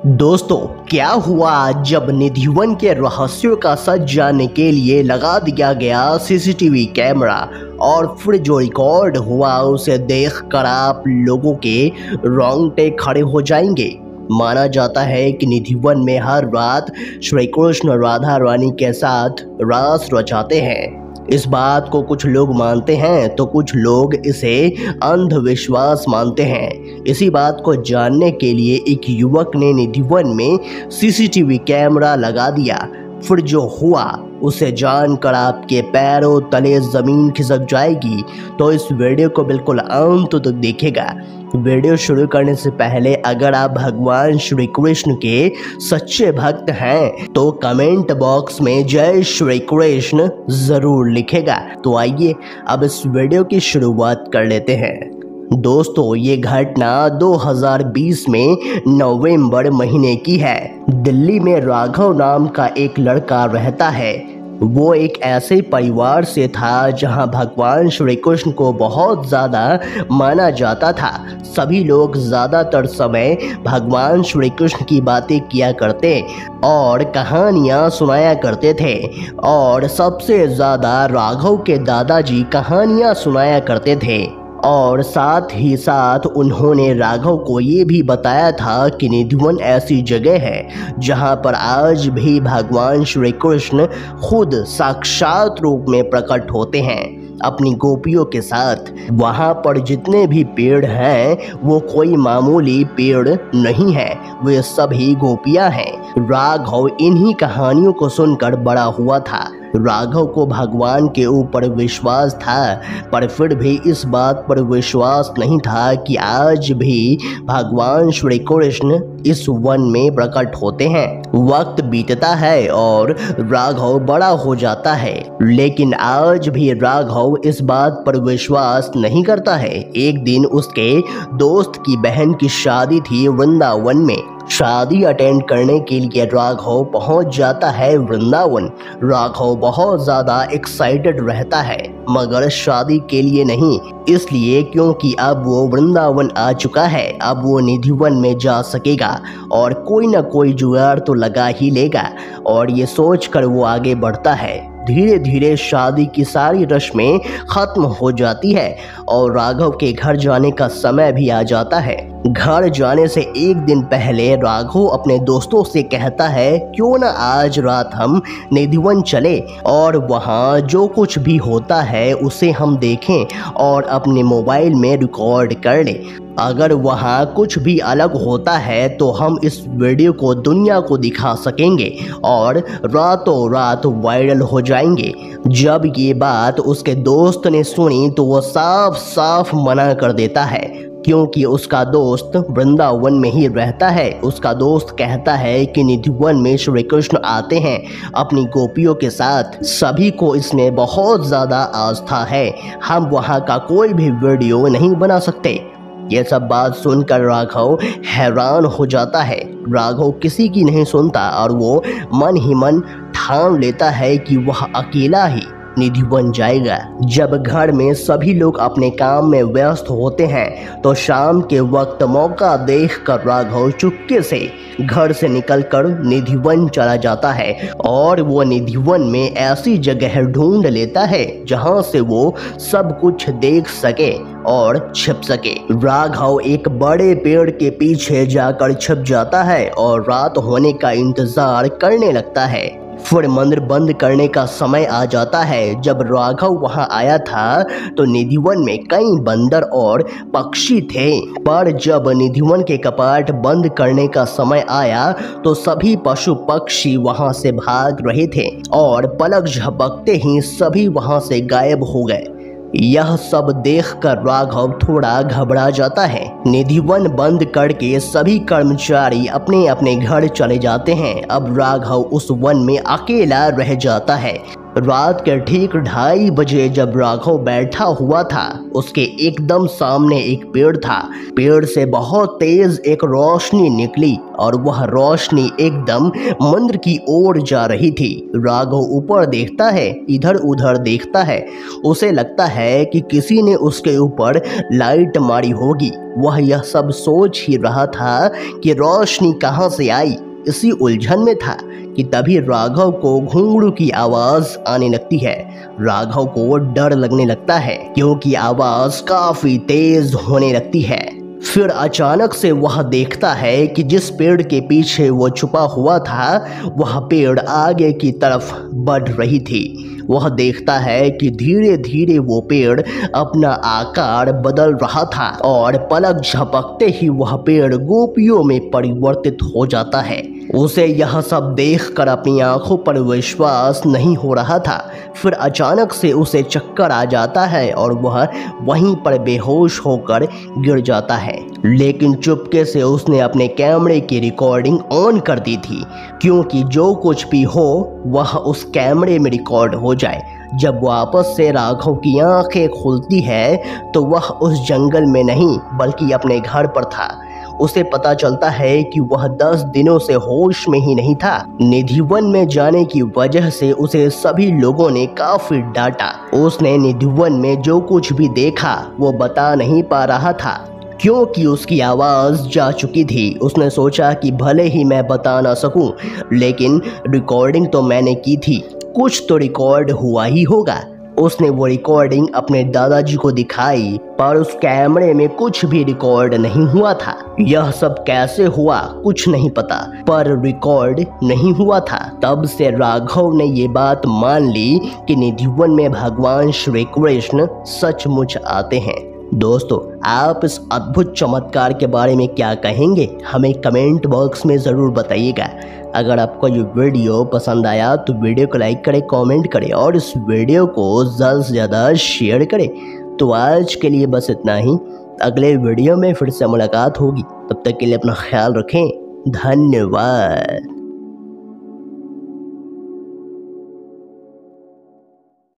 दोस्तों, क्या हुआ जब निधिवन के रहस्यों का सच जानने के लिए लगा दिया गया सीसीटीवी कैमरा और फिर जो रिकॉर्ड हुआ उसे देखकर आप लोगों के रोंगटे खड़े हो जाएंगे। माना जाता है कि निधिवन में हर रात श्री कृष्ण राधा रानी के साथ रास रचाते हैं। इस बात को कुछ लोग मानते हैं तो कुछ लोग इसे अंधविश्वास मानते हैं। इसी बात को जानने के लिए एक युवक ने निधिवन में सीसीटीवी कैमरा लगा दिया। फिर जो हुआ उसे जानकर आपके पैरों तले जमीन खिसक जाएगी। तो इस वीडियो को बिल्कुल अंत तक देखिएगा। वीडियो शुरू करने से पहले अगर आप भगवान श्री कृष्ण के सच्चे भक्त हैं तो कमेंट बॉक्स में जय श्री कृष्ण जरूर लिखेगा। तो आइए अब इस वीडियो की शुरुआत कर लेते हैं। दोस्तों, ये घटना 2020 में नवंबर महीने की है। दिल्ली में राघव नाम का एक लड़का रहता है। वो एक ऐसे परिवार से था जहां भगवान श्री कृष्ण को बहुत ज़्यादा माना जाता था। सभी लोग ज़्यादातर समय भगवान श्री कृष्ण की बातें किया करते और कहानियाँ सुनाया करते थे। और सबसे ज़्यादा राघव के दादाजी कहानियाँ सुनाया करते थे। और साथ ही साथ उन्होंने राघव को ये भी बताया था कि निधिवन ऐसी जगह है जहाँ पर आज भी भगवान श्री कृष्ण खुद साक्षात रूप में प्रकट होते हैं अपनी गोपियों के साथ। वहाँ पर जितने भी पेड़ हैं वो कोई मामूली पेड़ नहीं है, वे सभी गोपियाँ हैं। राघव इन्हीं कहानियों को सुनकर बड़ा हुआ था। राघव को भगवान के ऊपर विश्वास था, पर फिर भी इस बात पर विश्वास नहीं था कि आज भी भगवान श्री कृष्ण इस वन में प्रकट होते हैं। वक्त बीतता है और राघव बड़ा हो जाता है, लेकिन आज भी राघव इस बात पर विश्वास नहीं करता है। एक दिन उसके दोस्त की बहन की शादी थी वृंदावन में। शादी अटेंड करने के लिए राघव पहुंच जाता है वृंदावन। राघव बहुत ज़्यादा एक्साइटेड रहता है, मगर शादी के लिए नहीं, इसलिए क्योंकि अब वो वृंदावन आ चुका है। अब वो निधिवन में जा सकेगा और कोई ना कोई जुगाड़ तो लगा ही लेगा। और ये सोचकर वो आगे बढ़ता है। धीरे धीरे शादी की सारी रस्में खत्म हो जाती है और राघव के घर जाने का समय भी आ जाता है। घर जाने से एक दिन पहले राघव अपने दोस्तों से कहता है, क्यों ना आज रात हम निधिवन चले और वहाँ जो कुछ भी होता है उसे हम देखें और अपने मोबाइल में रिकॉर्ड कर लें। अगर वहाँ कुछ भी अलग होता है तो हम इस वीडियो को दुनिया को दिखा सकेंगे और रातों रात वायरल हो जाएंगे। जब ये बात उसके दोस्त ने सुनी तो वो साफ साफ मना कर देता है, क्योंकि उसका दोस्त वृंदावन में ही रहता है। उसका दोस्त कहता है कि निधिवन में श्री कृष्ण आते हैं अपनी गोपियों के साथ। सभी को इसमें बहुत ज़्यादा आस्था है, हम वहाँ का कोई भी वीडियो नहीं बना सकते। ये सब बात सुनकर राघव हैरान हो जाता है। राघव किसी की नहीं सुनता और वो मन ही मन ठान लेता है कि वह अकेला ही निधिवन जाएगा। जब घर में सभी लोग अपने काम में व्यस्त होते हैं तो शाम के वक्त मौका देखकर राघव चुपके से घर से निकलकर निधिवन चला जाता है और वो निधिवन में ऐसी जगह ढूंढ लेता है जहां से वो सब कुछ देख सके और छिप सके। राघव एक बड़े पेड़ के पीछे जाकर छिप जाता है और रात होने का इंतजार करने लगता है। फिर मंदिर बंद करने का समय आ जाता है। जब राघव वहां आया था तो निधिवन में कई बंदर और पक्षी थे, पर जब निधिवन के कपाट बंद करने का समय आया तो सभी पशु पक्षी वहां से भाग रहे थे और पलक झपकते ही सभी वहां से गायब हो गए। यह सब देखकर राघव थोड़ा घबरा जाता है। निधिवन बंद करके सभी कर्मचारी अपने अपने घर चले जाते हैं। अब राघव उस वन में अकेला रह जाता है। रात के ठीक 2:30 बजे जब राघव बैठा हुआ था, उसके एकदम सामने एक पेड़ था। पेड़ से बहुत तेज एक रोशनी निकली और वह रोशनी एकदम मंदिर की ओर जा रही थी। राघव ऊपर देखता है, इधर उधर देखता है। उसे लगता है कि किसी ने उसके ऊपर लाइट मारी होगी। वह यह सब सोच ही रहा था कि रोशनी कहां से आई। इसी उलझन में था कि तभी राघव को घुंघरू की आवाज आने लगती है। राघव को डर लगने लगता है क्योंकि आवाज काफी तेज होने लगती है। फिर अचानक से वह देखता है कि जिस पेड़ के पीछे वो छुपा हुआ था, वह पेड़ आगे की तरफ बढ़ रही थी। वह देखता है कि धीरे धीरे वो पेड़ अपना आकार बदल रहा था और पलक झपकते ही वह पेड़ गोपियों में परिवर्तित हो जाता है। उसे यह सब देखकर अपनी आंखों पर विश्वास नहीं हो रहा था। फिर अचानक से उसे चक्कर आ जाता है और वह वहीं पर बेहोश होकर गिर जाता है। लेकिन चुपके से उसने अपने कैमरे की रिकॉर्डिंग ऑन कर दी थी, क्योंकि जो कुछ भी हो वह उस कैमरे में रिकॉर्ड हो जाए। जब वापस से राघव की आंखें खुलती है तो वह उस जंगल में नहीं बल्कि अपने घर पर था। उसे पता चलता है कि वह 10 दिनों से होश में ही नहीं था। निधिवन में जाने की वजह से उसे सभी लोगों ने काफी डांटा। उसने निधिवन में जो कुछ भी देखा वो बता नहीं पा रहा था, क्योंकि उसकी आवाज़ जा चुकी थी। उसने सोचा कि भले ही मैं बता ना सकूं, लेकिन रिकॉर्डिंग तो मैंने की थी, कुछ तो रिकॉर्ड हुआ ही होगा। उसने वो रिकॉर्डिंग अपने दादाजी को दिखाई, पर उस कैमरे में कुछ भी रिकॉर्ड नहीं हुआ था। यह सब कैसे हुआ कुछ नहीं पता, पर रिकॉर्ड नहीं हुआ था। तब से राघव ने ये बात मान ली कि निधिवन में भगवान श्री कृष्ण सचमुच आते हैं। दोस्तों, आप इस अद्भुत चमत्कार के बारे में क्या कहेंगे, हमें कमेंट बॉक्स में ज़रूर बताइएगा। अगर आपको ये वीडियो पसंद आया तो वीडियो को लाइक करें, कमेंट करें और इस वीडियो को ज़्यादा से ज़्यादा शेयर करें। तो आज के लिए बस इतना ही। अगले वीडियो में फिर से मुलाकात होगी। तब तक के लिए अपना ख्याल रखें। धन्यवाद।